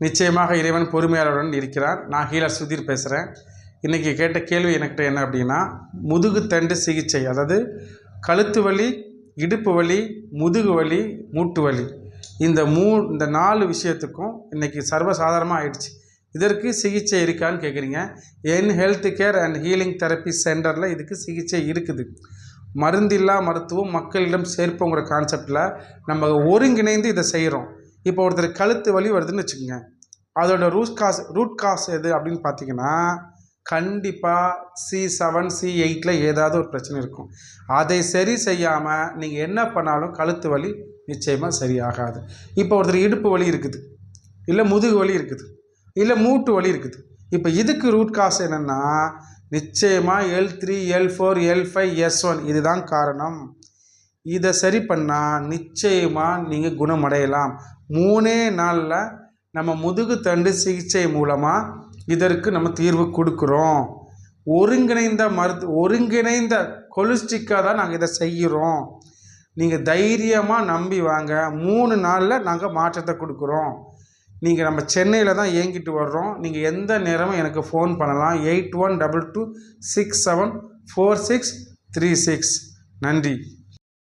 நிச்சயமாக இறைவன் பொறுமையாளருடன் இருக்கிறார். நான் ஹீலர் சுதீர் பேசுகிறேன். இன்றைக்கி கேட்ட கேள்வி என்கிட்ட என்ன அப்படின்னா, முதுகுத்தண்டு சிகிச்சை, அதாவது கழுத்து வலி, இடுப்பு வலி, முதுகு வலி, மூட்டு வலி, இந்த 4 விஷயத்துக்கும் இன்றைக்கி சர்வசாதாரணமாக ஆயிடுச்சு. இதற்கு சிகிச்சை இருக்கான்னு கேட்குறீங்க. என் health care and healing therapy சென்டரில் இதுக்கு சிகிச்சை இருக்குது. மருந்தில்லா மருத்துவம் மக்களிடம் சேர்ப்போங்கிற கான்செப்டில் நம்ம ஒருங்கிணைந்து இதை செய்கிறோம். இப்போ ஒருத்தர் கழுத்து வலி வருதுன்னு வச்சுக்கோங்க, அதோட ரூட் காஸ் எது அப்படின்னு பார்த்தீங்கன்னா, கண்டிப்பாக C7 C8 ஏதாவது ஒரு பிரச்சனை இருக்கும். அதை சரி செய்யாமல் நீங்கள் என்ன பண்ணாலும் கழுத்து வலி நிச்சயமாக சரியாகாது. இப்போ ஒருத்தர் இடுப்பு வலி இருக்குது, இல்லை முதுகு வலி இருக்குது, இல்லை மூட்டு வலி இருக்குது. இப்போ இதுக்கு ரூட் காஸ் என்னென்னா நிச்சயமாக L3 L4 L5 S1 இதுதான் காரணம். இதை சரி பண்ணால் நிச்சயமாக நீங்கள் குணமடையலாம். 3 நாளில் நம்ம முதுகு தண்டு சிகிச்சை மூலமாக இதற்கு நம்ம தீர்வு கொடுக்குறோம். ஒருங்கிணைந்த கொலிஸ்டிக்காக தான் நாங்கள் இதை செய்கிறோம். நீங்கள் தைரியமாக நம்பி வாங்க. 3 நாளில் நாங்கள் மாற்றத்தை கொடுக்குறோம். நீங்கள் நம்ம சென்னையில் தான் இயங்கிட்டு வர்றோம். நீங்கள் எந்த நேரமும் எனக்கு ஃபோன் பண்ணலாம். 8122674636. நன்றி.